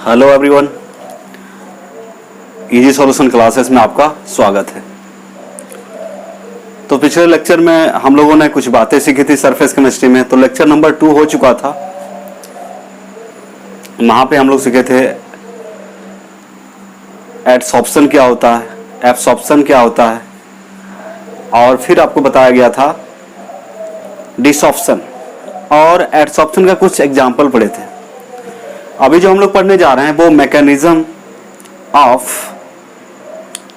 Hello everyone, easy solution classes में आपका स्वागत है। तो पिछले लेक्चर में हम लोगों ने कुछ बातें सीखी थी सरफेस केमिस्ट्री में। तो लेक्चर नंबर 2 हो चुका था। वहां पे हम लोग सीखे थे एडसॉर्प्शन क्या होता है, एब्सॉर्प्शन क्या होता है, और फिर आपको बताया गया था डिसॉर्प्शन और एडसॉर्प्शन का कुछ एग्जाम्पल पढ़े थे। अभी जो हम लोग पढ़ने जा रहे हैं वो mechanism of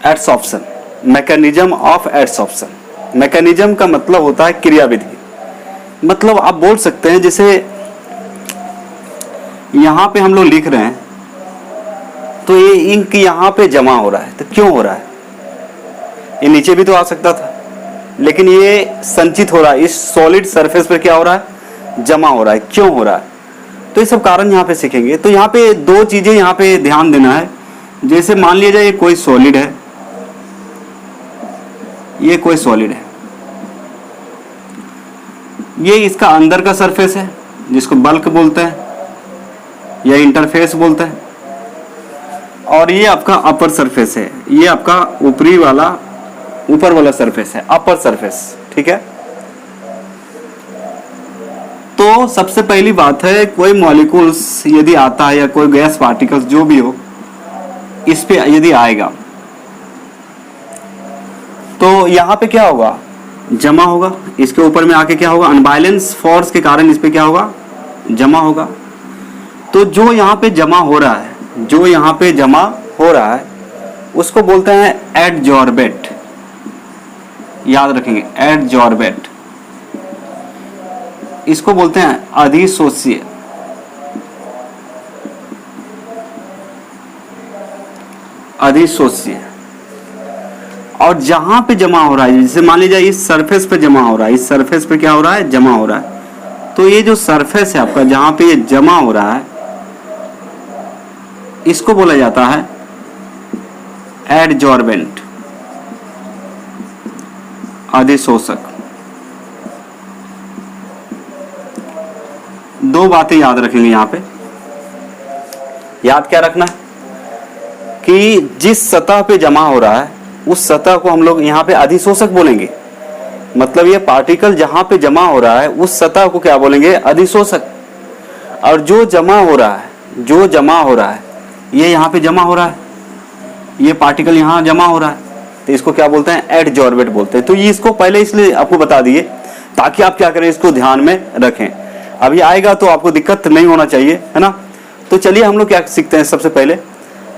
adsorption. Mechanism of adsorption, mechanism का मतलब होता है क्रियाविधि। मतलब आप बोल सकते हैं जैसे यहां पे हम लोग लिख रहे हैं तो ये इंक यहां पे जमा हो रहा है, तो क्यों हो रहा है? ये नीचे भी तो आ सकता था, लेकिन ये संचित हो रहा है, इस सॉलिड सरफेस पर क्या हो रहा है? जमा हो रहा है। क्यों हो रहा है? तो ये सब कारण यहाँ पे सीखेंगे। तो यहाँ पे दो चीजें यहाँ पे ध्यान देना है। जैसे मान लिया जाए ये कोई सॉलिड है, ये कोई सॉलिड है, ये इसका अंदर का सरफेस है जिसको बल्क बोलते हैं या इंटरफेस बोलते हैं, और ये आपका अपर सरफेस है, ये आपका ऊपर वाला सरफेस है, अपर सरफेस। ठीक है। तो सबसे पहली बात है, कोई मॉलिक्यूल्स यदि आता है या कोई गैस पार्टिकल्स जो भी हो इस पे यदि आएगा तो यहां पे क्या होगा? जमा होगा। इसके ऊपर में आके क्या होगा? अनबैलेंस फोर्स के कारण इस पे क्या होगा? जमा होगा। तो जो यहां पे जमा हो रहा है, जो यहां पे जमा हो रहा है उसको बोलते हैं एडजॉर्बेट। याद रखेंगे, एडजॉर्बेट। इसको बोलते हैं अधिशोष्य। अधिशोष्य। और जहां पे जमा हो रहा है, जैसे मान लीजिए इस सरफेस पे जमा हो रहा है, इस सरफेस पे क्या हो रहा है? जमा हो रहा है। तो ये जो सरफेस है आपका, जहां पे ये जमा हो रहा है, इसको बोला जाता है एडजॉर्बेंट, अधिशोषक। दो बातें याद रखेंगे यहां पे। याद क्या रखना है कि जिस सतह पे जमा हो रहा है उस सतह को हम लोग यहां पे अधिशोषक बोलेंगे। मतलब ये पार्टिकल जहां पे जमा हो रहा है उस सतह को क्या बोलेंगे? अधिशोषक। और जो जमा हो रहा है, जो जमा हो रहा है, ये यहां पे जमा हो रहा है, ये पार्टिकल यहां जमा हो रहा है, तो इसको क्या बोलते हैं? एडजॉर्बेट बोलते हैं। तो ये इसको पहले इसलिए आपको बता दिए ताकि आप क्या करें, इसको ध्यान में रखें। अभी आएगा तो आपको दिक्कत नहीं होना चाहिए, है ना। तो चलिए हम लोग क्या सीखते हैं। सबसे पहले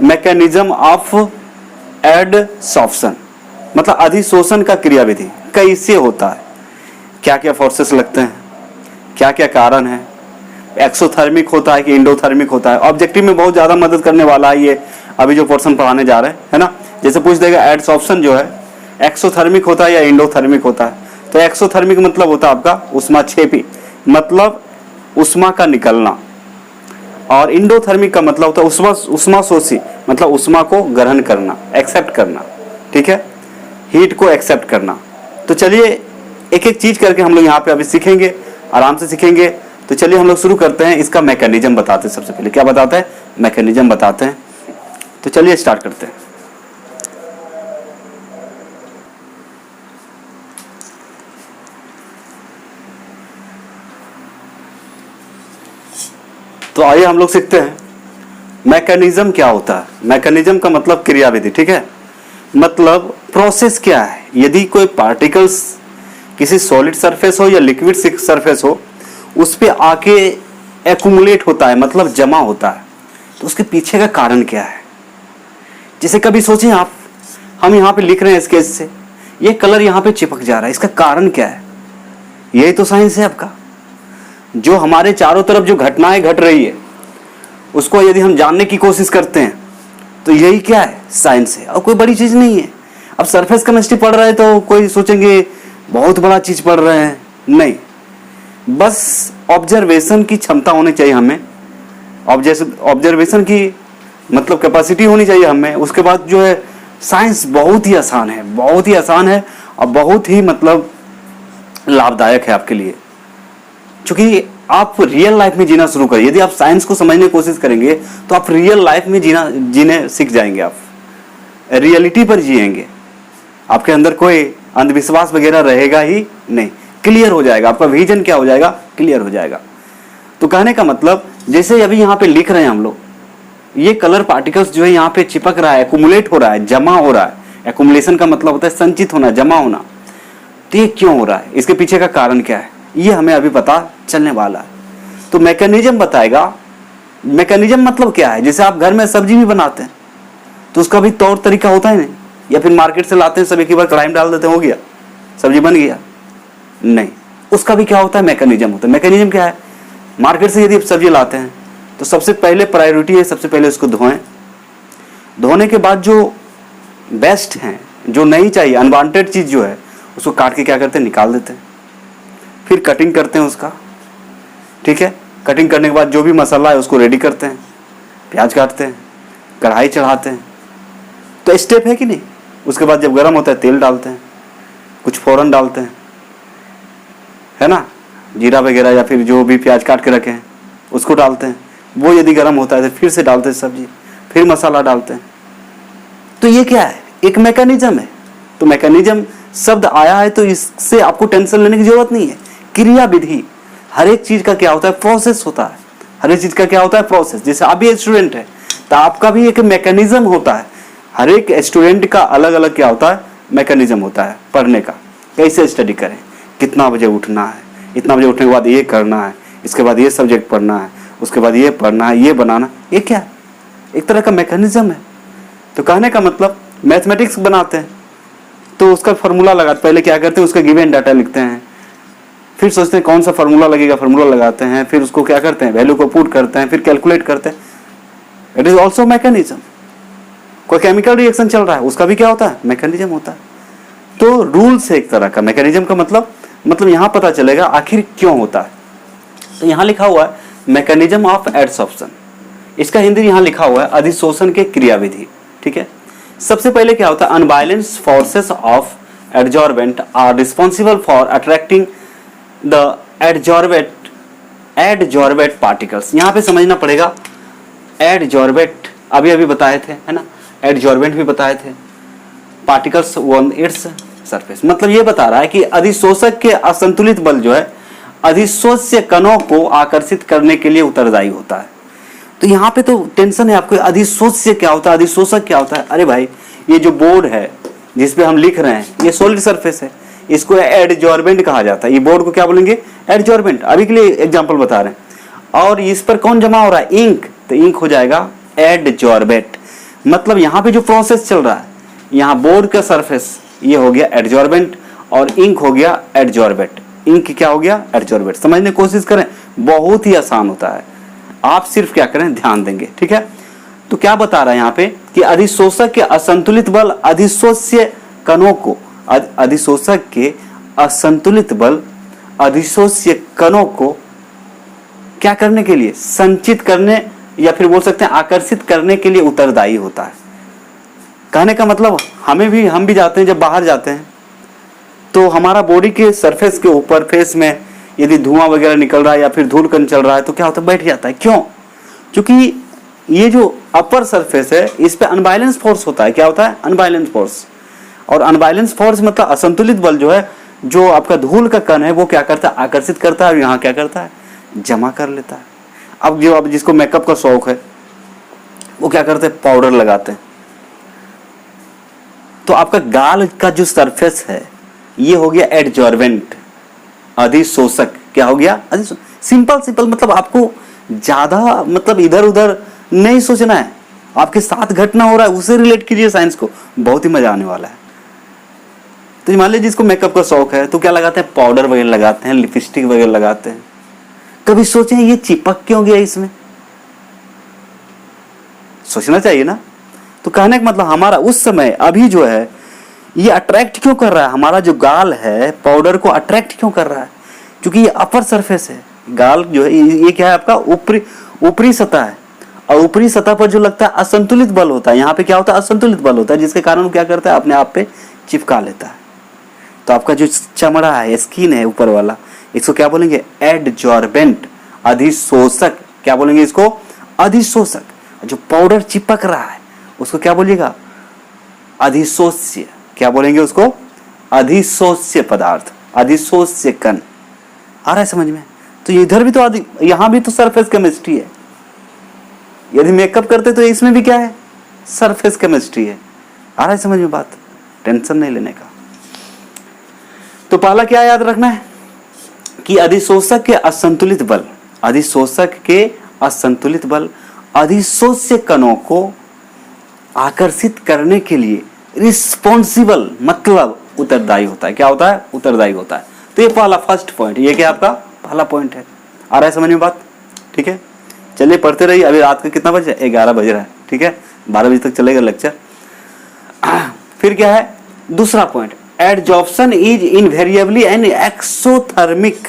मैकेनिज्म ऑफ एडसॉर्प्शन, मतलब अधिशोषण का क्रियाविधि कैसे होता है, क्या क्या फोर्सेस लगते हैं, क्या क्या कारण है, एक्सोथर्मिक होता है कि इंडोथर्मिक होता है। ऑब्जेक्टिव में बहुत ज्यादा मदद करने वाला है ये अभी जो पोर्शन पढ़ाने जा रहे हैं, है ना। जैसे पूछ देगा एडसॉर्प्शन जो है एक्सोथर्मिक होता है या इंडोथर्मिक होता है। तो एक्सोथर्मिक मतलब होता है आपका उष्माक्षेपी, मतलब उष्मा का निकलना, और इंडोथर्मिक का मतलब होता है उष्माशोषी, मतलब उष्मा को ग्रहण करना, एक्सेप्ट करना। ठीक है, हीट को एक्सेप्ट करना। तो चलिए एक एक चीज करके हम लोग यहाँ पे अभी सीखेंगे, आराम से सीखेंगे। तो चलिए हम लोग शुरू करते हैं। इसका मैकेनिज्म बताते हैं। सबसे पहले क्या बताते हैं? मैकेनिज्म बताते हैं। तो चलिए स्टार्ट करते हैं। तो आइए हम लोग सीखते हैं मैकेनिज्म क्या होता है। मैकेनिज्म का मतलब क्रियाविधि। ठीक है, मतलब प्रोसेस क्या है। यदि कोई पार्टिकल्स किसी सॉलिड सरफेस हो या लिक्विड सरफेस हो उस पे आके एक्युमुलेट होता है, मतलब जमा होता है, तो उसके पीछे का कारण क्या है। जैसे कभी सोचें आप, हम यहाँ पे लिख रहे हैं स्केच से, ये कलर यहाँ पे चिपक जा रहा है, इसका कारण क्या है? यही तो साइंस है आपका। जो हमारे चारों तरफ जो घटनाएं घट रही है उसको यदि हम जानने की कोशिश करते हैं तो यही क्या है? साइंस है, और कोई बड़ी चीज नहीं है। अब सरफेस केमिस्ट्री पढ़ रहे हैं तो कोई सोचेंगे बहुत बड़ा चीज पढ़ रहे हैं, नहीं, बस ऑब्जर्वेशन की क्षमता होनी चाहिए हमें, ऑब्जर्वेशन की मतलब कैपेसिटी होनी चाहिए हमें। उसके बाद जो है साइंस बहुत ही आसान है, बहुत ही आसान है, और बहुत ही मतलब लाभदायक है आपके लिए। क्योंकि आप रियल लाइफ में जीना शुरू करिए। यदि आप साइंस को समझने की कोशिश करेंगे तो आप रियल लाइफ में जीने सीख जाएंगे। आप रियलिटी पर जिएंगे, आपके अंदर कोई अंधविश्वास वगैरह रहेगा ही नहीं, क्लियर हो जाएगा, आपका विजन क्या हो जाएगा, क्लियर हो जाएगा। तो कहने का मतलब जैसे अभी यहाँ पे लिख रहे हैं हम लोग, ये कलर पार्टिकल्स जो है यहाँ पे चिपक रहा है, एक्युमुलेट हो रहा है, जमा हो रहा है। एक्युमुलेशन का मतलब होता है संचित होना, जमा होना। तो ये क्यों हो रहा है, इसके पीछे का कारण क्या है, ये हमें अभी पता चलने वाला है। तो मैकेनिज्म बताएगा। मैकेनिज्म मतलब क्या है, जैसे आप घर में सब्जी भी बनाते हैं तो उसका भी तौर तरीका होता है नहीं, या फिर मार्केट से लाते हैं सब एक ही बार कढ़ाई में डाल देते हैं, हो गया सब्जी बन गया, नहीं, उसका भी क्या होता है, मैकेनिज्म होता है। मैकेनिज्म क्या है, मार्केट से यदि आप सब्जी लाते हैं तो सबसे पहले प्रायोरिटी है, सबसे पहले उसको धोएं। धोने के बाद जो बेस्ट हैं, जो नहीं चाहिए, अनवांटेड चीज जो है, उसको काट के क्या करते हैं, निकाल देते हैं। फिर कटिंग करते हैं उसका, ठीक है। कटिंग करने के बाद जो भी मसाला है उसको रेडी करते हैं, प्याज काटते हैं, कढ़ाई चढ़ाते हैं। तो स्टेप है कि नहीं। उसके बाद जब गर्म होता है तेल डालते हैं, कुछ फोरन डालते हैं, है ना, जीरा वगैरह या फिर जो भी प्याज काट के रखे हैं उसको डालते हैं। वो यदि गर्म होता है तो फिर से डालते हैं सब्जी, फिर मसाला डालते हैं। तो ये क्या है, एक मैकेनिज्म है। तो मैकेनिज्म शब्द आया है तो इससे आपको टेंशन लेने की जरूरत नहीं है। क्रिया विधि, हर एक चीज का क्या होता है, प्रोसेस होता है। हर एक चीज का क्या होता है, प्रोसेस। जैसे आप भी स्टूडेंट है तो आपका भी एक मैकेनिज्म होता है। हर एक स्टूडेंट का अलग अलग क्या होता है, मैकेनिज्म होता है पढ़ने का। कैसे स्टडी करें, कितना बजे उठना है, इतना बजे उठने के बाद ये करना है, इसके बाद ये सब्जेक्ट पढ़ना है, उसके बाद ये पढ़ना है, ये बनाना, ये क्या है, एक तरह का मैकेनिज्म है। तो कहने का मतलब मैथमेटिक्स बनाते हैं तो उसका फार्मूला लगाते, पहले क्या करते हैं, उसका गिवन डाटा लिखते हैं, फिर सोचते हैं कौन सा फार्मूला लगेगा, फार्मूला लगाते हैं, फिर उसको क्या करते हैं, वैल्यू को पुट करते हैं, फिर कैलकुलेट करते हैं। It is also mechanism. कोई केमिकल रिएक्शन चल रहा है, उसका भी क्या होता है, मैकेनिज्म होता है। तो रूल्स है एक तरह का। मैकेनिज्म का मतलब यहाँ पता चलेगा आखिर क्यों होता है। तो यहाँ लिखा हुआ है मैकेनिज्म ऑफ एडसॉर्प्शन, इसका हिंदी यहाँ लिखा हुआ है अधिशोषण के क्रियाविधि, ठीक है। सबसे पहले क्या होता है, unbalanced forces of adsorbent are responsible for attracting the adsorbate particles. यहाँ पे समझना पड़ेगा, एडजॉर्बेट अभी बताए थे, है ना, एडजॉर्बेंट भी बताए थे, पार्टिकल्स ऑन इट्स सरफेस। मतलब ये बता रहा है कि अधिशोषक के असंतुलित बल जो है अधिशोष्य कणों को आकर्षित करने के लिए उत्तरदायी होता है। तो यहाँ पे तो टेंशन है आपको, अधिशोष्य क्या होता है, अधिशोषक क्या होता है। अरे भाई, ये जो बोर्ड है जिसपे हम लिख रहे हैं, ये सॉलिड सरफेस है, इसको एडजॉर्बेंट कहा जाता है। ये बोर्ड को क्या बोलेंगे, एडजॉर्बेंट। अभी के लिए एग्जांपल बता रहे हैं। और इस पर कौन जमा हो रहा है, इंक, तो इंक हो जाएगा एडजॉर्बेट। मतलब यहाँ पे जो प्रोसेस चल रहा है, यहाँ बोर्ड का सरफेस ये हो गया एडजॉर्बेंट और इंक हो गया एडजॉर्बेट। इंक क्या हो गया, एडजॉर्बेट। समझने की कोशिश करें, बहुत ही आसान होता है, आप सिर्फ क्या करें, ध्यान देंगे, ठीक है। तो क्या बता रहा है यहाँ पे कि अधिशोषक के असंतुलित बल अधिशोष्य कणों को, अधिशोषक के असंतुलित बल अधिशोष्य कणों को क्या करने के लिए, संचित करने या फिर बोल सकते हैं आकर्षित करने के लिए उत्तरदायी होता है। कहने का मतलब हम भी जाते हैं, जब बाहर जाते हैं तो हमारा बॉडी के सरफेस के ऊपर, फेस में यदि धुआं वगैरह निकल रहा है या फिर धूल कण चल रहा है तो क्या होता है, बैठ जाता है। क्यों, क्योंकि ये जो अपर सरफेस है इस पे अनबैलेंस फोर्स होता है। क्या होता है, अनबैलेंस फोर्स। और अनबैलेंस फोर्स मतलब असंतुलित बल जो है, जो आपका धूल का कण है वो क्या करता है, आकर्षित करता है और यहाँ क्या करता है, जमा कर लेता है। अब जिसको मेकअप का शौक है वो क्या करते हैं, पाउडर लगाते हैं। तो आपका गाल का जो सरफेस है ये हो गया एडजॉर्बेंट, अधिशोषक। क्या हो गया, सिंपल मतलब आपको ज्यादा मतलब इधर उधर नहीं सोचना है, आपके साथ घटना हो रहा है उसे रिलेट कीजिए साइंस को, बहुत ही मजा आने वाला है। तो मान लीजिए जिसको मेकअप का शौक है तो क्या लगाते हैं, पाउडर वगैरह लगाते हैं, लिपस्टिक वगैरह लगाते हैं। कभी सोचे ये चिपक क्यों गया इसमें, सोचना चाहिए ना। तो कहने का मतलब हमारा उस समय अभी जो है ये अट्रैक्ट क्यों कर रहा है, हमारा जो गाल है पाउडर को अट्रैक्ट क्यों कर रहा है, क्योंकि ये अपर सरफेस है। गाल जो है ये क्या है, आपका ऊपरी सतह है, और ऊपरी सतह पर जो लगता है असंतुलित बल होता है, यहाँ पे क्या होता है, असंतुलित बल होता है, जिसके कारण क्या करता है, अपने आप पे चिपका लेता है। तो आपका जो चमड़ा है, स्किन है ऊपर वाला, इसको क्या बोलेंगे, एडजॉर्बेंट। अधिशोषक, क्या बोलेंगे इसको? अधिशोषक। जो पाउडर चिपक रहा है उसको क्या बोलिएगा? अधिशोष्य। क्या बोलेंगे उसको? अधिशोष्य पदार्थ, अधिशोष्य कण। आ रहा है समझ में? तो इधर भी तो यहां भी तो सरफेस केमिस्ट्री है। यदि मेकअप करते तो इसमें भी क्या है? सरफेस केमिस्ट्री है। आ रहा है समझ में बात? टेंशन नहीं लेने का। तो पहला क्या याद रखना है कि अधिशोषक के असंतुलित बल, अधिशोषक के असंतुलित बल अधिशोष्य कणों को आकर्षित करने के लिए रिस्पॉन्सिबल, मतलब उत्तरदायी होता है। क्या होता है? उत्तरदायी होता है। तो ये पहला फर्स्ट पॉइंट, ये क्या आपका पहला पॉइंट है। आ रहा है समझ में बात? ठीक है, चलिए पढ़ते रहिए। अभी रात का कितना बजे? 11 बज रहा है। ठीक है, 12 बजे तक चलेगा लेक्चर। फिर क्या है दूसरा point? Adsorption is invariably an exothermic.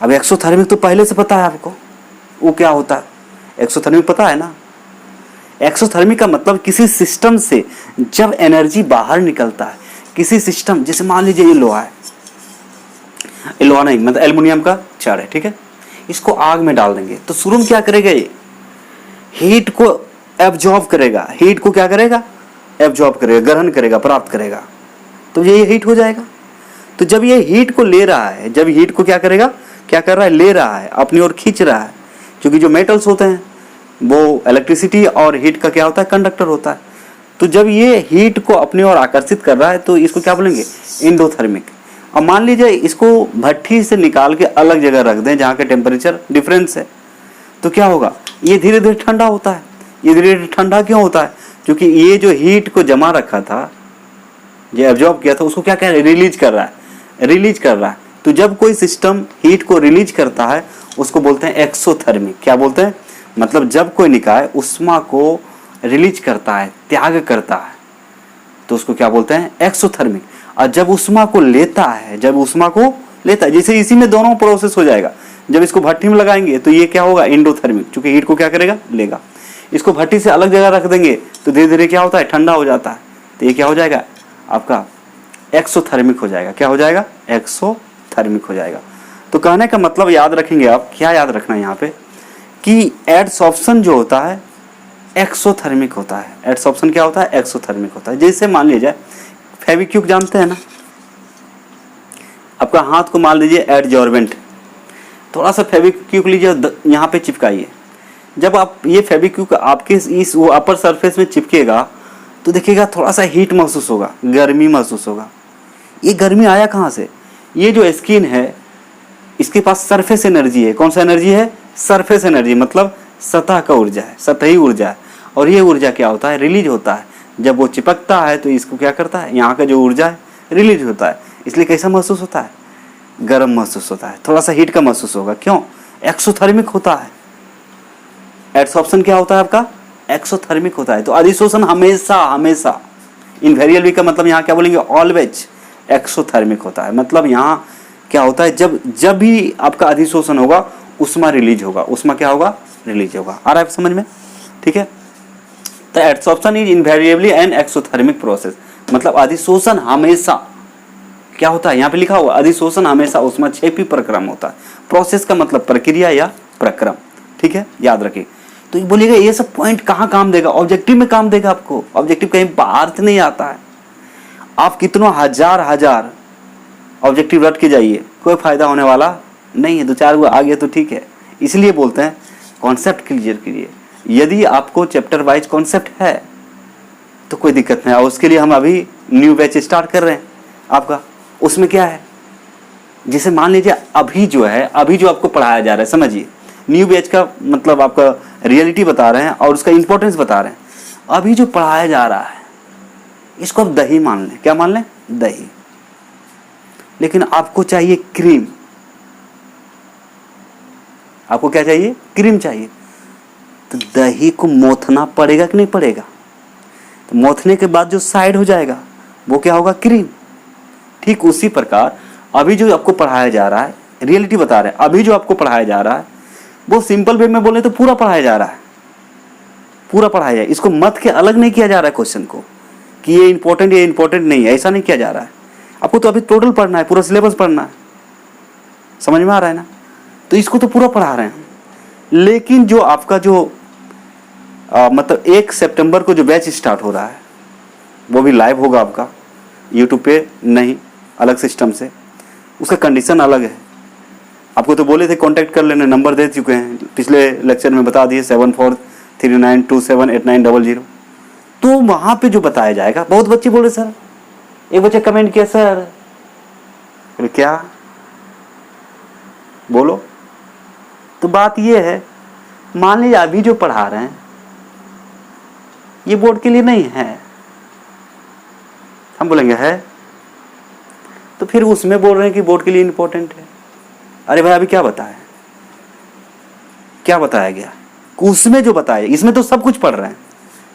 अब एक्सोथर्मिक तो पहले से पता है आपको, वो क्या होता है? एक्सोथर्मिक पता है ना? एक्सोथर्मिक का मतलब किसी सिस्टम से जब एनर्जी बाहर निकलता है, किसी सिस्टम, जैसे मान लीजिए ये लोहा है, ये लोहा नहीं मतलब एल्युमिनियम का छड़ है, ठीक है, इसको आग में डाल देंगे तो शुरू में क्या करेगा? ये हीट को एब्जॉर्ब करेगा। हीट को क्या करेगा? एब्जॉर्ब करेगा, ग्रहण करेगा, प्राप्त करेगा, तो ये हीट हो जाएगा। तो जब ये हीट को ले रहा है, जब हीट को क्या करेगा? क्या कर रहा है? ले रहा है, अपनी ओर खींच रहा है, क्योंकि जो मेटल्स होते हैं वो इलेक्ट्रिसिटी और हीट का क्या होता है? कंडक्टर होता है। तो जब ये हीट को अपनी ओर आकर्षित कर रहा है तो इसको क्या बोलेंगे? एंडोथर्मिक। अब मान लीजिए इसको भट्ठी से निकाल के अलग जगह रख दें जहाँ के टेम्परेचर डिफरेंस है, तो क्या होगा? ये धीरे धीरे ठंडा होता है। ये धीरे धीरे ठंडा क्यों होता है? क्योंकि ये जो हीट को जमा रखा था, ये एब्जॉर्ब किया था, उसको क्या कह रहा है? रिलीज कर रहा है, रिलीज कर रहा है। तो जब कोई सिस्टम हीट को रिलीज करता है उसको बोलते हैं एक्सोथर्मिक। क्या बोलते हैं? मतलब जब कोई निकाय उष्मा को रिलीज करता है, त्याग करता है, तो उसको क्या बोलते हैं? एक्सोथर्मिक। और जब उष्मा को लेता है, जब उष्मा को लेता है, जैसे इसी में दोनों प्रोसेस हो जाएगा। जब इसको भट्टी में लगाएंगे तो ये क्या होगा? एंडोथर्मिक, क्योंकि हीट को क्या करेगा? लेगा। इसको भट्टी से अलग जगह रख देंगे तो धीरे धीरे क्या होता है? ठंडा हो जाता है, तो ये क्या हो जाएगा? आपका एक्सोथर्मिक हो जाएगा। क्या हो जाएगा? एक्सोथर्मिक हो जाएगा। तो कहने का मतलब याद रखेंगे आप, क्या याद रखना है यहाँ पे कि एडसॉर्प्शन जो होता है एक्सोथर्मिक होता है। एडसॉर्प्शन क्या होता है? एक्सोथर्मिक होता है। जैसे मान लीजिए फेविक्विक जानते हैं ना, आपका हाथ को मान लीजिए एडजॉर्बेंट, थोड़ा सा फेविक्विक लीजिए, यहाँ पे चिपकाइए। जब आप ये फेविक्विक आपके इस वो अपर सरफेस में चिपकेगा तो देखिएगा थोड़ा सा हीट महसूस होगा, गर्मी महसूस होगा। ये गर्मी आया कहाँ से? ये जो स्किन है इसके पास सरफेस एनर्जी है। कौन सा एनर्जी है? सरफेस एनर्जी, मतलब सतह का ऊर्जा है, सतही ऊर्जा है। और ये ऊर्जा क्या होता है? रिलीज होता है। जब वो चिपकता है तो इसको क्या करता है? यहाँ का जो ऊर्जा है रिलीज होता है। इसलिए कैसा महसूस होता है? गर्म महसूस होता है, थोड़ा सा हीट का महसूस होगा। क्यों? एक्सोथर्मिक होता है। एडसॉर्प्शन क्या होता है आपका? एक्सोथर्मिक होता है। तो अधिशोषण हमेशा हमेशा, इनवेरिएबली का मतलब यहाँ क्या बोलेंगे? ऑलवेज एक्सोथर्मिक होता है। मतलब यहाँ क्या होता है? जब भी आपका अधिशोषण होगा उष्मा रिलीज होगा। उष्मा क्या होगा? रिलीज होगा। आ रहा है समझ में? ठीक है, तो adsorption is invariably an exothermic process, मतलब अधिशोषण हमेशा क्या होता है? यहाँ पे लिखा हुआ अधिशोषण हमेशा ऊष्माक्षेपी प्रक्रम होता है। प्रोसेस का मतलब प्रक्रिया या प्रक्रम। ठीक है, याद रखिए। तो बोलिएगा ये सब पॉइंट कहाँ काम देगा? ऑब्जेक्टिव में काम देगा आपको। ऑब्जेक्टिव कहीं बाहर से नहीं आता है। आप कितनों हजार ऑब्जेक्टिव रट के जाइए, कोई फायदा होने वाला नहीं है। 2-4 आ गया तो ठीक है। इसलिए बोलते हैं कॉन्सेप्ट क्लियर कीजिए। यदि आपको चैप्टर वाइज कॉन्सेप्ट है तो कोई दिक्कत नहीं है। उसके लिए हम अभी न्यू बैच स्टार्ट कर रहे हैं आपका। उसमें क्या है? जैसे मान लीजिए अभी जो आपको पढ़ाया जा रहा है, समझिए न्यू बैच का मतलब आपका रियलिटी बता रहे हैं और उसका इंपॉर्टेंस बता रहे हैं। अभी जो पढ़ाया जा रहा है इसको आप दही मान लें। क्या मान लें? दही। लेकिन आपको चाहिए क्रीम। आपको क्या चाहिए? क्रीम चाहिए। तो दही को मोथना पड़ेगा कि नहीं पड़ेगा? तो मोथने के बाद जो साइड हो जाएगा वो क्या होगा? क्रीम। ठीक उसी प्रकार अभी जो आपको पढ़ाया जा रहा है, रियलिटी बता रहे हैं, अभी जो आपको पढ़ाया जा रहा है वो सिंपल वे में बोले तो पूरा पढ़ाया जा रहा है, पूरा पढ़ाया जाए। इसको मत के अलग नहीं किया जा रहा है क्वेश्चन को कि ये इंपॉर्टेंट नहीं है, ऐसा नहीं किया जा रहा है। आपको तो अभी टोटल पढ़ना है, पूरा सिलेबस पढ़ना है। समझ में आ रहा है ना? तो इसको तो पूरा पढ़ा रहे हैं। लेकिन जो आपका जो मतलब 1 सितंबर को जो बैच स्टार्ट हो रहा है वो भी लाइव होगा आपका यूट्यूब पे, नहीं अलग सिस्टम से, उसका कंडीशन अलग है। आपको तो बोले थे कांटेक्ट कर लेने, नंबर दे चुके हैं, पिछले लेक्चर में बता दिए 7439278900। तो वहां पे जो बताया जाएगा, बहुत बच्चे बोले सर, एक बच्चे कमेंट किया सर, बोले क्या बोलो। तो बात ये है, मान लीजिए अभी जो पढ़ा रहे हैं ये बोर्ड के लिए नहीं है, हम बोलेंगे है, तो फिर उसमें बोल रहे हैं कि बोर्ड के लिए इंपॉर्टेंट है। अरे भाई अभी क्या बताया, क्या बताया गया, उसमें जो बताया, इसमें तो सब कुछ पढ़ रहे हैं,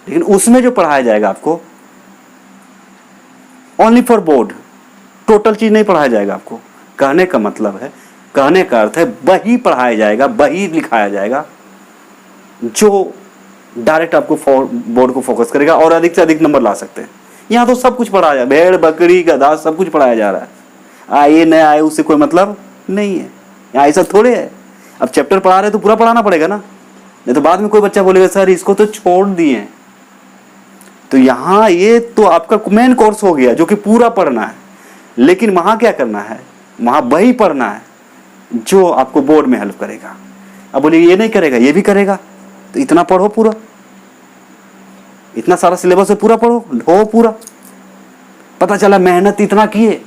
लेकिन उसमें जो पढ़ाया जाएगा आपको ओनली फॉर बोर्ड, टोटल चीज नहीं पढ़ाया जाएगा आपको। कहने का मतलब है, कहने का अर्थ है वही पढ़ाया जाएगा, वही लिखाया जाएगा जो डायरेक्ट आपको बोर्ड को फोकस करेगा और अधिक से अधिक नंबर ला सकते हैं। यहाँ तो सब कुछ पढ़ाया जाए, भेड़ बकरी गधा सब कुछ पढ़ाया जा रहा है, आए न आए उससे कोई मतलब नहीं है। यहाँ ऐसा थोड़े है, अब चैप्टर पढ़ा रहे तो पूरा पढ़ाना पड़ेगा ना, नहीं तो बाद में कोई बच्चा बोलेगा सर इसको तो छोड़ दिए। तो यहाँ ये तो आपका मेन कोर्स हो गया जो कि पूरा पढ़ना है, लेकिन वहाँ क्या करना है, वहाँ वही पढ़ना है जो आपको बोर्ड में हेल्प करेगा। अब बोलिए ये नहीं करेगा, ये भी करेगा, तो इतना पढ़ो पूरा, इतना सारा सिलेबस है पूरा पढ़ो, हो पूरा। पता चला मेहनत इतना किए,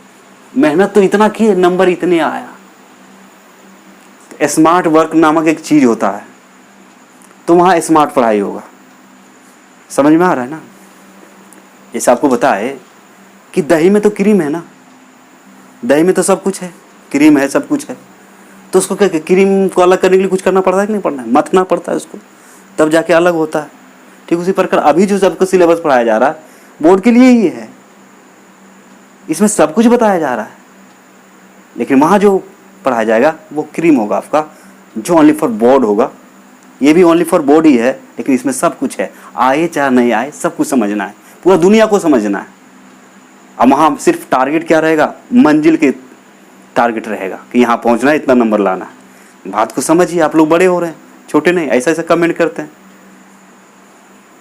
मेहनत तो इतना किए, नंबर इतने आया। स्मार्ट वर्क नामक एक चीज होता है, तो वहां स्मार्ट पढ़ाई होगा। समझ में आ रहा है ना। जैसे आपको बताए कि दही में तो क्रीम है ना, दही में तो सब कुछ है, क्रीम है, सब कुछ है, तो उसको क्या, क्रीम को अलग करने के लिए कुछ करना पड़ता है कि नहीं पड़ना है, मथना पड़ता है उसको, तब जाके अलग होता है। ठीक उसी प्रकार अभी जो सबको सिलेबस पढ़ाया जा रहा है बोर्ड के लिए ही है, इसमें सब कुछ बताया जा रहा है, लेकिन वहाँ जो पढ़ाया जाएगा वो क्रीम होगा आपका, जो ओनली फॉर बोर्ड होगा। ये भी ओनली फॉर बोर्ड ही है, लेकिन इसमें सब कुछ है, आए चाहे नहीं आए सब कुछ समझना है, पूरा दुनिया को समझना है। अब वहाँ सिर्फ टारगेट क्या रहेगा, मंजिल के टारगेट रहेगा कि यहाँ पहुँचना है, इतना नंबर लाना है। बात को समझिए, आप लोग बड़े हो रहे हैं, छोटे नहीं। ऐसा ऐसा कमेंट करते हैं,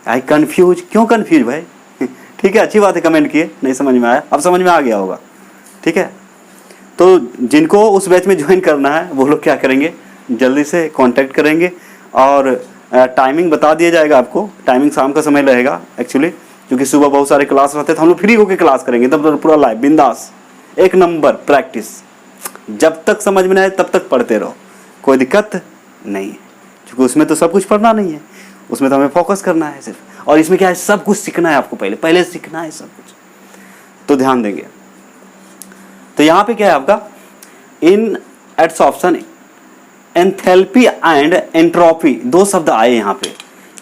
आई कंफ्यूज, क्यों कंफ्यूज भाई ठीक है, अच्छी बात है, कमेंट किए, नहीं समझ में आया, अब समझ में आ गया होगा। ठीक है, तो जिनको उस बैच में ज्वाइन करना है वो लोग क्या करेंगे, जल्दी से कांटेक्ट करेंगे, और टाइमिंग बता दिया जाएगा आपको। टाइमिंग शाम का समय रहेगा एक्चुअली, क्योंकि सुबह बहुत सारे क्लास रहते हैं, तो हम लोग फ्री होकर क्लास करेंगे, तब पूरा लाइव बिंदास, एक नंबर प्रैक्टिस, जब तक समझ में आए तब तक पढ़ते रहो, कोई दिक्कत नहीं है, क्योंकि उसमें तो सब कुछ पढ़ना नहीं है, उसमें तो हमें फोकस करना है सिर्फ। और इसमें क्या है, सब कुछ सीखना है आपको, पहले सीखना है सब कुछ, तो ध्यान देंगे। तो यहाँ पे क्या है आपका, इन एट्स ऑप्शन एंथैल्पी एंड एंट्रोपी, दो शब्द आए यहाँ पे।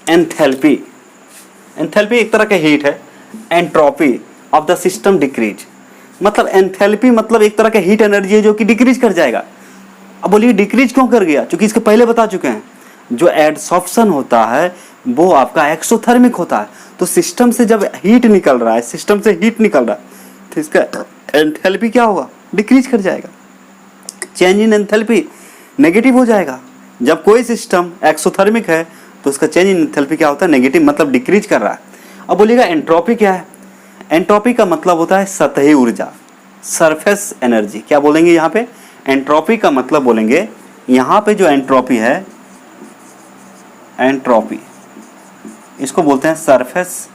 एंथैल्पी, एंथैल्पी एक तरह का हीट है, entropy of the system decrease, मतलब एंथैल्पी मतलब एक तरह का हीट एनर्जी है जो कि डिक्रीज कर जाएगा। अब बोलिए डिक्रीज क्यों कर गया, क्योंकि इसके पहले बता चुके हैं, जो एडसॉर्प्शन होता है वो आपका एक्सोथर्मिक होता है। तो सिस्टम से जब हीट निकल रहा है, सिस्टम से हीट निकल रहा है, तो इसका एंथैल्पी क्या होगा, डिक्रीज कर जाएगा। चेंज इन एंथैल्पी नेगेटिव हो जाएगा। जब कोई सिस्टम एक्सोथर्मिक है तो उसका चेंज इन एंथैल्पी क्या होता है, नेगेटिव, मतलब डिक्रीज कर रहा है। अब बोलिएगा एंट्रोपी क्या है, एंट्रोपी का मतलब होता है सतही ऊर्जा, सरफेस एनर्जी। क्या बोलेंगे यहाँ पे, एंट्रोपी का मतलब बोलेंगे यहाँ पे जो एंट्रोपी है, एंट्रोपी इसको बोलते हैं सरफेस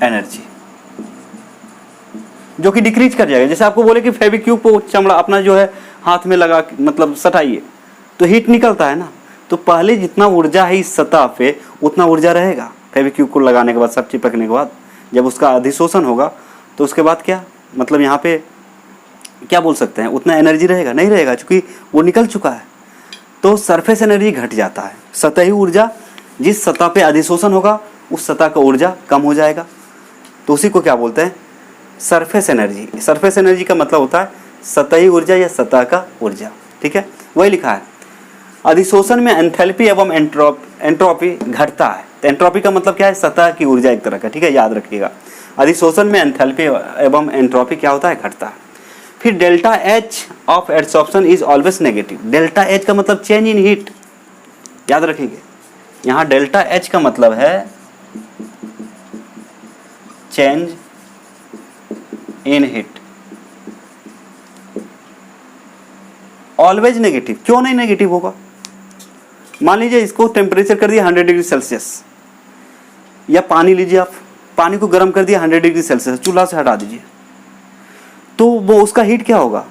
एनर्जी, जो कि डिक्रीज कर जाएगा। जैसे आपको बोले कि फेविक्विक को चमड़ा अपना जो है हाथ में लगा, मतलब सटाइए, तो हीट निकलता है ना, तो पहले जितना ऊर्जा है इस सतह पे उतना ऊर्जा रहेगा फेविक्विक को लगाने के बाद, सब चिपकने के बाद। जब उसका अधिशोषण होगा तो उसके बाद क्या, मतलब यहाँ पे क्या बोल सकते हैं, उतना एनर्जी रहेगा नहीं रहेगा, क्योंकि वो निकल चुका है। तो सरफेस एनर्जी घट जाता है, सतही ऊर्जा, जिस सतह पे अधिशोषण होगा उस सतह का ऊर्जा कम हो जाएगा, तो उसी को क्या बोलते हैं, सरफेस एनर्जी। सरफेस एनर्जी का मतलब होता है सतही ऊर्जा या सतह का ऊर्जा। ठीक है, वही लिखा है। अधिशोषण में एंथैल्पी एवं एंट्रोपी घटता है। तो एंट्रोपी का मतलब क्या है, सतह की ऊर्जा एक तरह का। ठीक है, याद रखिएगा। अधिशोषण में एंथैल्पी एवं एंट्रोपी क्या होता है, घटता है। फिर delta H of adsorption is always negative. Delta H का मतलब चेंज इन हीट, याद रखेंगे। यहां डेल्टा एच का मतलब है change in heat, always negative. क्यों नहीं नेगेटिव होगा? मान लीजिए इसको टेम्परेचर कर दिया 100 डिग्री सेल्सियस, या पानी लीजिए आप, पानी को गर्म कर दिया 100 डिग्री सेल्सियस, चूल्हा से हटा दीजिए, तो वो उसका हीट क्या होगा?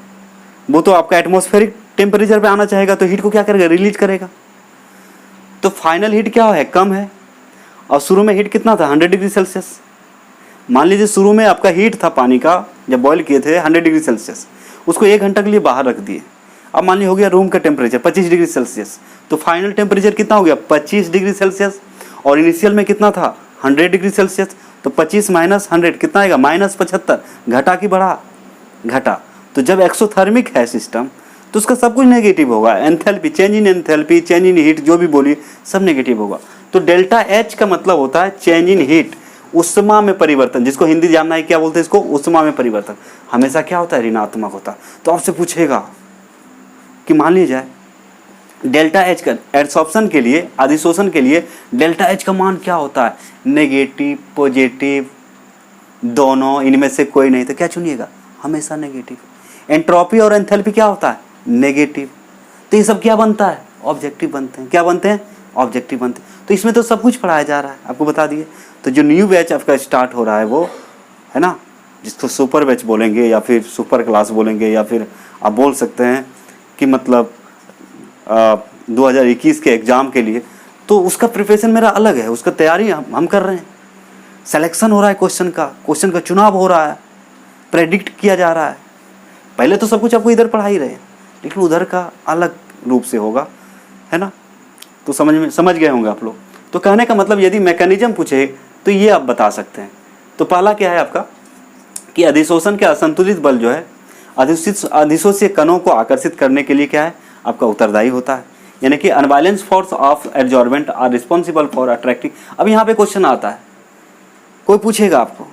वो तो आपका एटमॉस्फेरिक टेम्परेचर पे आना चाहेगा, तो हीट को क्या करेगा? रिलीज करेगा। तो फाइनल हीट क्या है? कम है। और शुरू में हीट कितना था? 100 डिग्री सेल्सियस। मान लीजिए शुरू में आपका हीट था पानी का, जब बॉईल किए थे 100 डिग्री सेल्सियस, उसको 1 घंटा के लिए बाहर रख दिए। अब मान लीजिए हो गया रूम का टेम्परेचर 25 डिग्री सेल्सियस, तो फाइनल टेम्परेचर कितना हो गया? 25 डिग्री सेल्सियस। और इनिशियल में कितना था? 100 डिग्री सेल्सियस। तो 25 माइनस 100 कितना आएगा? -75। घटा कि बढ़ा? घटा। तो जब एक्सोथर्मिक है सिस्टम, तो उसका सब कुछ नेगेटिव होगा। Enthalpy, change in enthalpy, change in heat, जो भी बोलिए सब नेगेटिव होगा। तो डेल्टा एच का मतलब होता है चेंज इन हीट, उष्मा में परिवर्तन। जिसको हिंदी जानना है क्या बोलते हैं इसको? उष्मा में परिवर्तन। हमेशा क्या होता है? ऋणात्मक होता है। तो आपसे पूछेगा कि मान लीजिए डेल्टा एच का एडसॉर्प्शन के लिए, अधिशोषण के लिए डेल्टा एच का मान क्या होता है? नेगेटिव, पॉजिटिव, दोनों, इनमें से कोई नहीं, तो क्या चुनिएगा? हमेशा नेगेटिव। एंट्रोपी और एंथैल्पी क्या होता है? नेगेटिव। तो ये सब क्या बनता है? ऑब्जेक्टिव बनते हैं। क्या बनते हैं? ऑब्जेक्टिव बनते हैं। तो इसमें तो सब कुछ पढ़ाया जा रहा है, आपको बता दिए। तो जो न्यू बैच आपका स्टार्ट हो रहा है वो है ना, जिसको सुपर बैच बोलेंगे या फिर सुपर क्लास बोलेंगे, या फिर आप बोल सकते हैं कि मतलब 2021 के एग्ज़ाम के लिए, तो उसका प्रिपरेशन मेरा अलग है, उसका तैयारी हम कर रहे हैं। सिलेक्शन हो रहा है क्वेश्चन का चुनाव हो रहा है, प्रेडिक्ट किया जा रहा है। पहले तो सब कुछ आपको इधर पढ़ा ही रहे, लेकिन उधर का अलग रूप से होगा, है ना। तो समझ गए होंगे आप लोग। तो कहने का मतलब यदि मैकेनिज्म पूछे तो ये आप बता सकते हैं। तो पहला क्या है आपका कि अधिशोषण के असंतुलित बल जो है अधिशोष्य कणों को आकर्षित करने के लिए क्या है? आपका उत्तरदायी होता है। यानी कि unbalance force of absorbent are responsible for attracting. अब यहाँ पे क्वेश्चन आता है, कोई पूछेगा आपको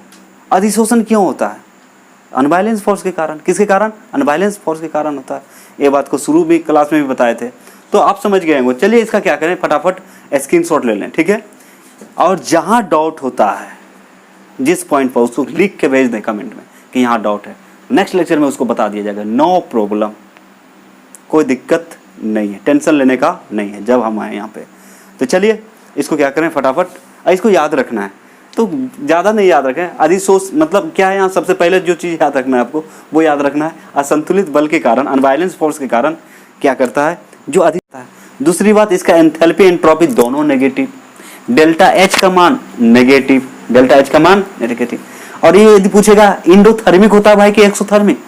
अधिशोषण क्यों होता है? अनबैलेंस फोर्स के कारण। किसके कारण? अनबैलेंस फोर्स के कारण होता है। ये बात को शुरू भी क्लास में भी बताए थे, तो आप समझ गए होंगे। चलिए इसका क्या करें, फटाफट स्क्रीनशॉट ले लें, ठीक है। और जहाँ डाउट होता है जिस पॉइंट पर, उसको लिख के भेज दें कमेंट में कि यहाँ डाउट है। नेक्स्ट लेक्चर में उसको बता दिया जाएगा। नो प्रॉब्लम, कोई दिक्कत नहीं है, टेंशन लेने का नहीं है जब हम आए यहाँ पे। तो चलिए इसको क्या करें फटाफट, इसको याद रखना है। तो ज़्यादा नहीं याद रखें। अधिशोष मतलब क्या है? यहाँ सबसे पहले जो चीज़ याद रखना है आपको वो याद रखना है, असंतुलित बल के कारण, अनबैलेंस फोर्स के कारण क्या करता है? जो अधिक है। दूसरी बात, इसका एंथैल्पी एंट्रोपी दोनों नेगेटिव। डेल्टा एच का मान नेगेटिव, डेल्टा एच का मान नेगेटिव। और ये यदि पूछेगा इंडोथर्मिक होता है भाई कि एक्सोथर्मिक?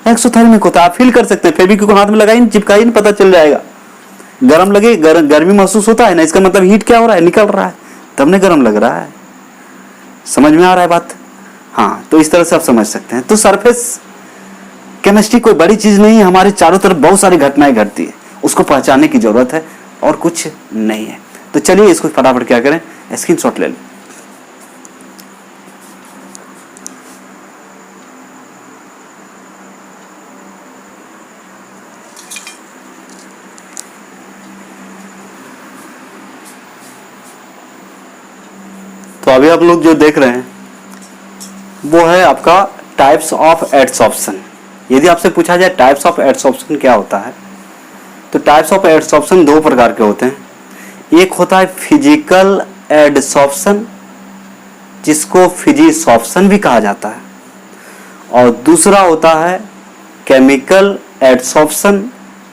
एक्सोथर्मिक होता है। आप फील कर सकते हैं, फेविक्विक को हाथ में लगाई चिपकाई नहीं, पता चल जाएगा। गर्म लगे, गर्मी महसूस होता है ना, इसका मतलब हीट क्या हो रहा है? निकल रहा है, तब ने गर्म लग रहा है। समझ में आ रहा है बात? हाँ, तो इस तरह से आप समझ सकते हैं। तो सरफेस केमिस्ट्री कोई बड़ी चीज नहीं है, हमारे चारों तरफ बहुत सारी घटनाएं घटती है, उसको पहचानने की जरूरत है और कुछ नहीं है। तो चलिए इसको फटाफट क्या करें, स्क्रीनशॉट ले लें। तो अभी आप लोग जो देख रहे हैं वो है आपका टाइप्स ऑफ एडसॉर्प्शन। यदि आपसे पूछा जाए टाइप्स ऑफ एडसॉर्प्शन क्या होता है, तो टाइप्स ऑफ एडसॉर्प्शन दो प्रकार के होते हैं। एक होता है फिजिकल एडसॉर्प्शन, जिसको फिजिसॉर्प्शन भी कहा जाता है, और दूसरा होता है केमिकल एडसॉर्प्शन,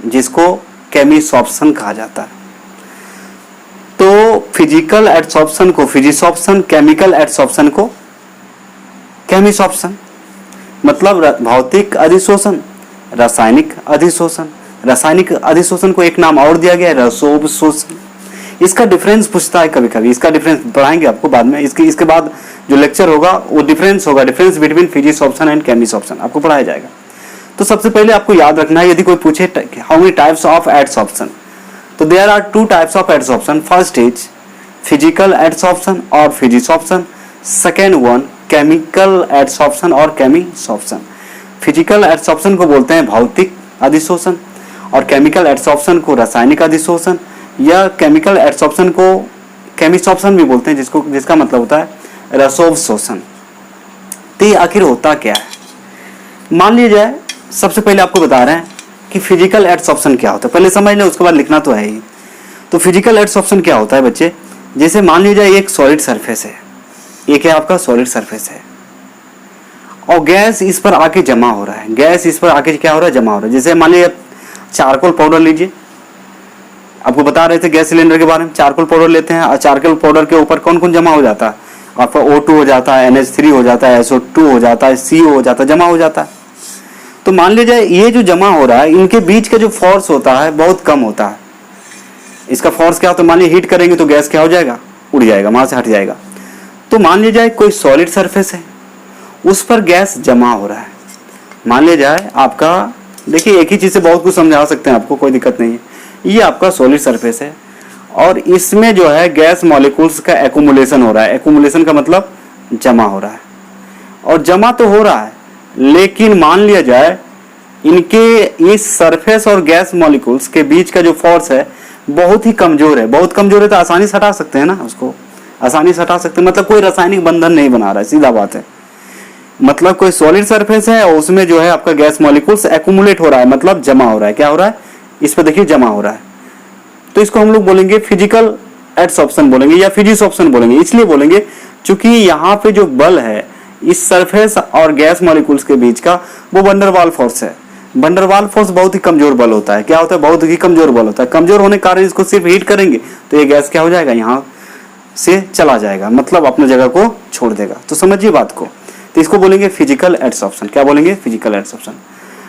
जिसको केमिसॉर्प्शन कहा जाता है। तो फिजिकल एडसॉर्प्शन को फिजिसॉर्प्शन, केमिकल एडसॉर्प्शन को केमिसॉर्प्शन। मतलब भौतिक अधिशोषण, रासायनिक अधिशोषण। रासायनिक अधिशोषण को एक नाम और दिया गया है रसोपशोषण। इसका डिफरेंस पूछता है कभी कभी, इसका डिफरेंस पढ़ाएंगे आपको बाद में। इसके बाद जो लेक्चर होगा वो डिफरेंस होगा, डिफरेंस बिटवीन फिजिसॉर्प्शन एंड केमिसॉर्प्शन आपको पढ़ाया जाएगा। तो सबसे पहले आपको याद रखना है, यदि कोई पूछे how many types of adsorption, तो there are two types of adsorption. First is physical adsorption और physisorption, second one chemical adsorption और केमिसॉर्प्शन। फिजिकल एड्सॉर्प्शन को बोलते हैं भौतिक अधिशोषण, और केमिकल एड्सॉर्प्शन को रासायनिक अधिशोषण, या केमिकल एड्सॉर्प्शन को केमिसॉर्प्शन भी बोलते हैं, जिसका मतलब होता है रसोवशोषण। तो ये आखिर होता क्या है? मान लीजिए जाए, सबसे पहले आपको बता रहे हैं कि फिजिकल एड्सॉर्प्शन क्या होता है, पहले समझ लें, उसके बाद लिखना तो है ही। तो फिजिकल एड्सॉर्प्शन क्या होता है बच्चे? जैसे मान लीजिए जाए एक सॉलिड सरफेस है, एक है आपका सॉलिड सरफेस है, और गैस इस पर आके जमा हो रहा है, गैस इस पर आके क्या हो रहा है? जमा हो रहा है। जैसे मान लीजिए चारकोल पाउडर लीजिए, आपको बता रहे थे गैस सिलेंडर के बारे में, चारकोल पाउडर लेते हैं और चारकोल पाउडर के ऊपर कौन कौन जमा हो जाता है? आपका O2 हो जाता है, NH3 हो जाता है, SO2 हो जाता है, CO हो जाता है, जमा हो जाता है। तो मान लीजिए ये जो जमा हो रहा है, इनके बीच का जो फोर्स होता है बहुत कम होता है। इसका फोर्स क्या होता है? मान लीजिए हीट करेंगे तो गैस क्या हो जाएगा? उड़ जाएगा, वहां से हट जाएगा। तो मान लीजिए कोई सॉलिड सरफेस है, उस पर गैस जमा हो रहा है। मान लीजिए जाए आपका, देखिए एक ही चीज से बहुत कुछ समझा सकते हैं आपको, कोई दिक्कत नहीं है। ये आपका सॉलिड सरफेस है और इसमें जो है गैस मॉलिक्यूल्स का एक्यूमुलेशन हो रहा है। एक्यूमुलेशन का मतलब जमा हो रहा है, और जमा तो हो रहा है, लेकिन मान लिया जाए इनके इस सरफेस और गैस मॉलिक्यूल्स के बीच का जो फोर्स है बहुत ही कमजोर है। बहुत कमजोर है तो आसानी से हटा सकते हैं ना, उसको आसानी से हटा सकते हैं, मतलब कोई रासायनिक बंधन नहीं बना रहा है, सीधा बात है। मतलब कोई सॉलिड सरफेस है और उसमें जो है आपका गैस मॉलिक्यूल्स एक्यूमुलेट हो रहा है, मतलब जमा हो रहा है। क्या हो रहा है? इस पर देखिए जमा हो रहा है। तो इसको हम लोग बोलेंगे फिजिकल एड्सॉर्प्शन बोलेंगे या फिजिसॉर्प्शन बोलेंगे। इसलिए बोलेंगे क्योंकि यहाँ पे जो बल है इस सरफेस और गैस मॉलिक्यूल्स के बीच का, वो वंडरवाल फोर्स है। वंडरवाल फोर्स बहुत ही कमजोर बल होता है। क्या होता है? बहुत ही कमजोर बल होता है। कमजोर होने के कारण इसको सिर्फ हीट करेंगे तो ये गैस क्या हो जाएगा? यहाँ से चला जाएगा, मतलब अपने जगह को छोड़ देगा। तो समझिए बात को। तो इसको बोलेंगे फिजिकल एड्सॉर्प्शन। क्या बोलेंगे? Physical adsorption.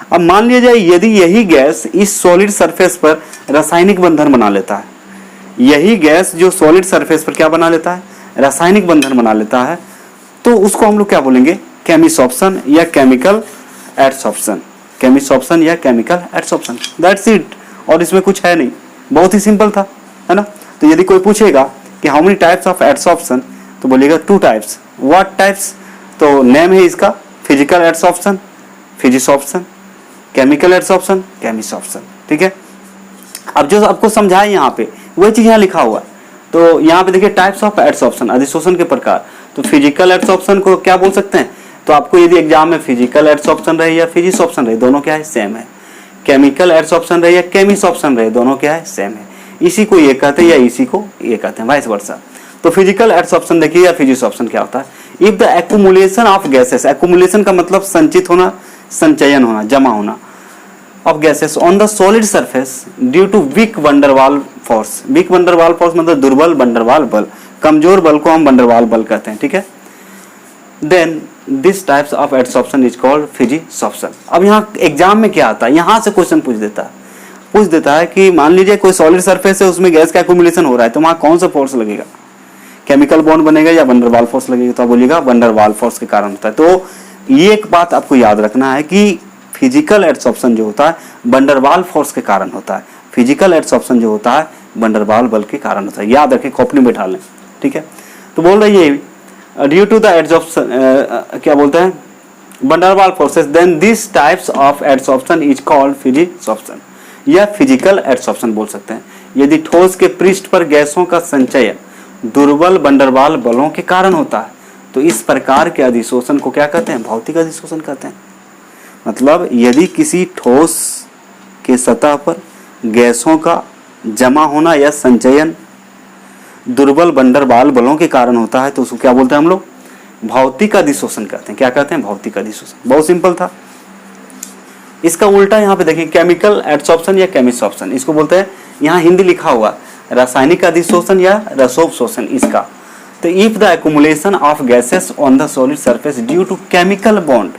अब मान लिया जाए यदि यही गैस इस सॉलिड सरफेस पर रासायनिक बंधन बना लेता है, यही गैस जो सॉलिड सरफेस पर क्या बना लेता है? रासायनिक बंधन बना लेता है, तो उसको हम लोग क्या बोलेंगे? केमिसॉर्प्शन या केमिकल एड्सॉर्प्शन। केमिसॉर्प्शन या केमिकल एड्सॉर्प्शन, दैट्स इट। और इसमें कुछ है नहीं, बहुत ही सिंपल था, है ना। तो यदि कोई पूछेगा कि how many types of adsorption, तो बोलेगा 2 टाइप्स। What types? तो नेम है इसका physical adsorption, फिजिसॉर्प्शन, chemical adsorption, chemisorption. ठीक है। अब जो आपको समझाए यहाँ पे वही चीज यहाँ लिखा हुआ है। तो यहाँ पे देखिए टाइप्स ऑफ एड्सॉर्प्शन, अधिशोषण के प्रकार। तो फिजिकल एड्सॉर्प्शन को क्या बोल सकते हैं? तो आपको यदि एग्जाम में फिजिकल एड्सॉर्प्शन रहे या फिजिसॉर्प्शन रहे, दोनों क्या है? सेम है। केमिकल एड्सॉर्प्शन रहे या केमिसॉर्प्शन रहे, दोनों क्या है? सेम है। इसी को ये कहते हैं या इसी को ये कहते हैं, वाइस वर्सा। तो फिजिकल एड्सॉर्प्शन देखिए या फिजिसॉर्प्शन क्या होता है? If the accumulation of gases, accumulation का मतलब संचित होना, संचयन होना, जमा होना, of gases on the solid surface due to weak van der Waal force। weak van der Waal force मतलब दुर्बल van der Waal बल, कमजोर बल को हम van der Waal बल कहते हैं। ठीक है। then this types of adsorption is called फिजिसॉर्प्शन। अब यहाँ एग्जाम में क्या आता है? यहाँ से क्वेश्चन पूछ देता है कि मान लीजिए कोई सॉलिड सरफेस है, उसमें गैस का एक्यूमुलेशन हो रहा है, तो वहाँ कौन सा फोर्स लगेगा? केमिकल बॉन्ड बनेगा या van der Waal फोर्स लगेगा? तो आप बोलिएगा van der Waal फोर्स के कारण होता है। तो ये एक बात आपको याद रखना है कि फिजिकल एड्सॉर्प्शन जो होता है van der Waal फोर्स के कारण होता है, फिजिकल एड्सॉर्प्शन जो होता है van der Waal बल के कारण होता है। याद रखें, कॉपी में बैठा लें। ठीक है। तो बोल रही है ड्यू टू द एड्सॉर्प्शन, क्या बोलते हैं? van der Waal forces, then this types of adsorption is called physisorption या फिजिकल एड्सॉर्प्शन बोल सकते हैं। यदि ठोस के पृष्ठ पर गैसों का संचयन दुर्बल van der Waal बलों के कारण होता है, तो इस प्रकार के अधिशोषण को क्या कहते हैं? भौतिक अधिशोषण कहते हैं। मतलब यदि किसी ठोस के सतह पर गैसों का जमा होना या संचयन दुर्बल van der Waal बलों के कारण होता है, तो उसको क्या बोलते हैं हम लोग? भौतिक अधिशोषण कहते हैं। क्या कहते हैं? भौतिक अधिशोषण। बहुत सिंपल था। इसका उल्टा यहाँ पे देखिए, केमिकल एड्सॉर्प्शन या केमिसॉर्प्शन, इसको बोलते हैं, यहाँ हिंदी लिखा हुआ रासायनिक अधिशोषण या रसोपशोषण इसका। तो if the accumulation of gases on the solid surface due to chemical bond,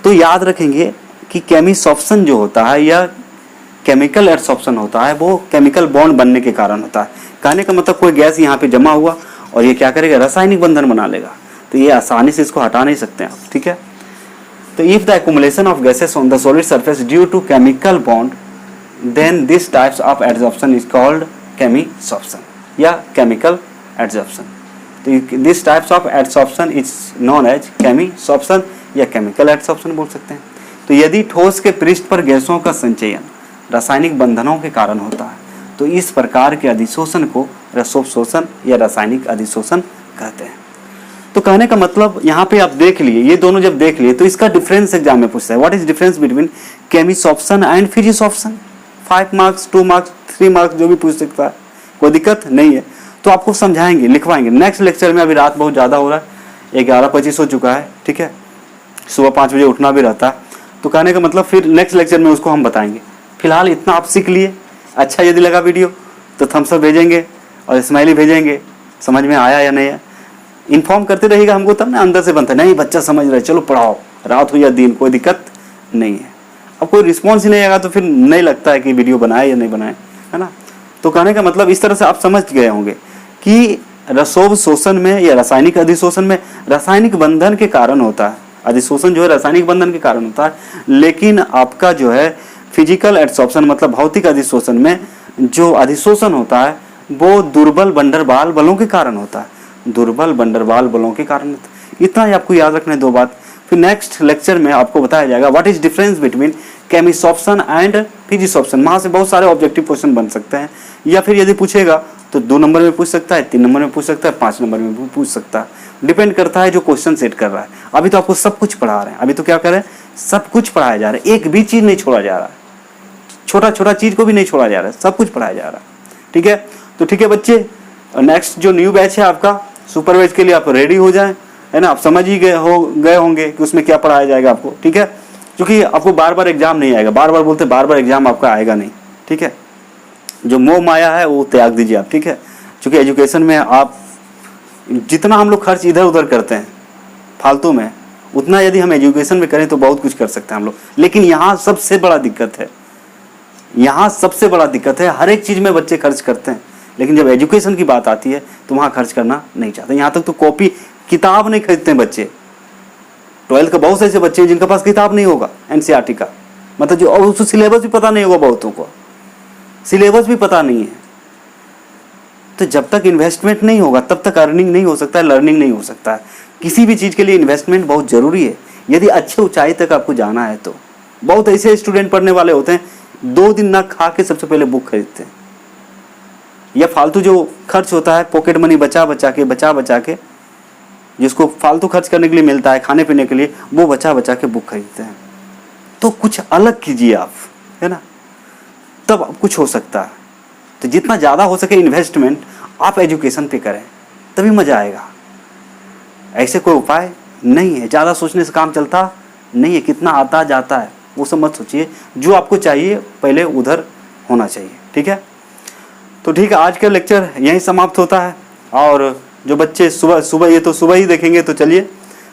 तो याद रखेंगे कि केमिसॉर्प्शन जो होता है या केमिकल एड्सॉर्प्शन होता है, वो केमिकल बॉन्ड बनने के कारण होता है। कहने का मतलब कोई गैस यहाँ पे जमा हुआ और ये क्या करेगा? रासायनिक बंधन बना लेगा। तो ये आसानी से इसको हटा नहीं सकते आप। ठीक है। तो if the accumulation of gases on the solid surface due to chemical bond, then this types of adsorption is called chemisorption या केमिकल एड्सॉर्प्शन। तो this types of adsorption is known as chemisorption या chemical adsorption बोल सकते हैं। तो यदि ठोस के पृष्ठ पर गैसों का संचयन रासायनिक बंधनों के कारण होता है तो इस प्रकार के अधिशोषण को रसोपशोषण या रासायनिक अधिशोषण कहते हैं। तो कहने का मतलब यहाँ पे आप देख लिए, ये दोनों जब देख लिए तो इसका डिफरेंस एग्जाम में पूछता है, what is difference between chemisorption and physisorption. 5 marks 2 marks 3 marks जो भी पूछ सकता है, कोई दिक्कत नहीं है। तो आपको समझाएंगे, लिखवाएंगे नेक्स्ट लेक्चर में। अभी रात बहुत ज़्यादा हो रहा है, 11:25 हो चुका है, ठीक है, सुबह 5 बजे उठना भी रहता है। तो कहने का मतलब फिर नेक्स्ट लेक्चर में उसको हम बताएंगे। फिलहाल इतना आप सीख लिए। अच्छा यदि लगा वीडियो तो थम्स अप भेजेंगे और स्माइली भेजेंगे, समझ में आया या नहीं है इन्फॉर्म करते रहिएगा हमको, तब ना अंदर से बनता है नहीं बच्चा समझ रहा है, चलो पढ़ाओ, रात हो या दिन कोई दिक्कत नहीं है। अब कोई रिस्पॉन्स ही नहीं आएगा तो फिर नहीं लगता है कि वीडियो बनाए या नहीं बनाए, है ना। तो कहने का मतलब इस तरह से आप समझ गए होंगे कि रसोपशोषण में या रासायनिक अधिशोषण में रासायनिक बंधन के कारण होता है, अधिशोषण जो है रासायनिक बंधन के कारण होता है। लेकिन आपका जो है फिजिकल एडसॉर्प्शन मतलब भौतिक अधिशोषण में जो अधिशोषण होता है वो दुर्बल वंडरवाल बलों के कारण होता है, दुर्बल वंडरवाल बलों के कारण होता है। इतना ही आपको याद रखना है, 2 बात। फिर नेक्स्ट लेक्चर में आपको बताया जाएगा what is difference between chemisorption and physisorption. वहाँ से बहुत सारे ऑब्जेक्टिव क्वेश्चन बन सकते हैं, या फिर यदि पूछेगा तो 2 नंबर में पूछ सकता है, 3 नंबर में पूछ सकता है, 5 नंबर में भी पूछ सकता है, डिपेंड करता है जो क्वेश्चन सेट कर रहा है। अभी तो आपको सब कुछ पढ़ा रहे हैं, अभी तो क्या कर रहे हैं, सब कुछ पढ़ाया जा रहा है, एक भी चीज़ नहीं छोड़ा जा रहा है, छोटा छोटा चीज़ को भी नहीं छोड़ा जा रहा है, सब कुछ पढ़ाया जा रहा है, ठीक है। तो ठीक है बच्चे, नेक्स्ट जो न्यू बैच है आपका सुपर बैच के लिए आप रेडी हो जाएं, है ना। आप समझ ही गए होंगे कि उसमें क्या पढ़ाया जाएगा आपको, ठीक है। क्योंकि आपको बार बार एग्जाम नहीं आएगा, बार बार बोलते बार बार एग्जाम आपका आएगा नहीं, ठीक है। जो मोह माया है वो त्याग दीजिए आप, ठीक है। क्योंकि एजुकेशन में आप जितना हम लोग खर्च इधर उधर करते हैं फालतू में, उतना यदि हम एजुकेशन में करें तो बहुत कुछ कर सकते हैं हम लोग। लेकिन यहाँ सबसे बड़ा दिक्कत है, यहाँ सबसे बड़ा दिक्कत है, हर एक चीज़ में बच्चे खर्च करते हैं, लेकिन जब एजुकेशन की बात आती है तो वहाँ खर्च करना नहीं चाहते। यहाँ तक तो कॉपी किताब नहीं खरीदते हैं बच्चे। 12th का बहुत से ऐसे बच्चे हैं जिनके पास किताब नहीं होगा NCERT का, मतलब जो, और उसको सिलेबस भी पता नहीं होगा, बहुतों को सिलेबस भी पता नहीं है। तो जब तक इन्वेस्टमेंट नहीं होगा तब तक अर्निंग नहीं हो सकता है, लर्निंग नहीं हो सकता है। किसी भी चीज़ के लिए इन्वेस्टमेंट बहुत ज़रूरी है यदि अच्छे ऊंचाई तक आपको जाना है। तो बहुत ऐसे स्टूडेंट पढ़ने वाले होते हैं 2 दिन ना खा के सबसे पहले बुक खरीदते हैं, या फालतू जो खर्च होता है पॉकेट मनी बचा बचा के जिसको फालतू खर्च करने के लिए मिलता है खाने पीने के लिए, वो बचा बचा के बुक खरीदते हैं। तो कुछ अलग कीजिए आप, है ना, तब कुछ हो सकता है। तो जितना ज़्यादा हो सके इन्वेस्टमेंट आप एजुकेशन पे करें, तभी मज़ा आएगा। ऐसे कोई उपाय नहीं है, ज़्यादा सोचने से काम चलता नहीं है। कितना आता जाता है वो सब मत सोचिए, जो आपको चाहिए पहले उधर होना चाहिए, ठीक है। तो ठीक है, आज का लेक्चर यहीं समाप्त होता है। और जो बच्चे सुबह ये तो सुबह ही देखेंगे तो चलिए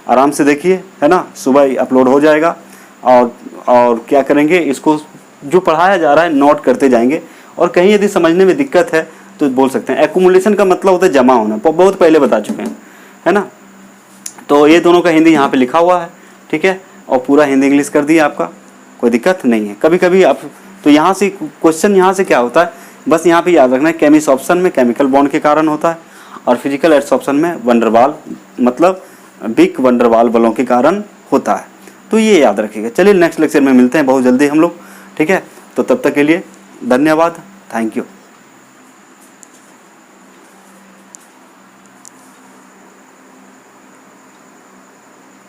आराम से देखिए, है ना, सुबह ही अपलोड हो जाएगा। और क्या करेंगे, इसको जो पढ़ाया जा रहा है नोट करते जाएंगे, और कहीं यदि समझने में दिक्कत है तो बोल सकते हैं। एक्यूमुलेशन का मतलब होता है जमा होना, बहुत पहले बता चुके हैं, है ना। तो ये दोनों का हिंदी यहाँ पे लिखा हुआ है, ठीक है, और पूरा हिंदी इंग्लिश कर दिया आपका, कोई दिक्कत नहीं है। कभी कभी आप तो यहाँ से क्वेश्चन यहाँ से क्या होता है, बस यहाँ पे याद रखना है, केमिसॉर्प्शन में केमिकल बॉन्ड के कारण होता है, और फिजिकल एडसॉर्प्शन में वंडरवाल मतलब बिग वंडरवाल बलों के कारण होता है। तो ये याद रखिएगा। चलिए नेक्स्ट लेक्चर में मिलते हैं बहुत जल्दी हम लोग, ठीक है। तो तब तक के लिए धन्यवाद, थैंक यू।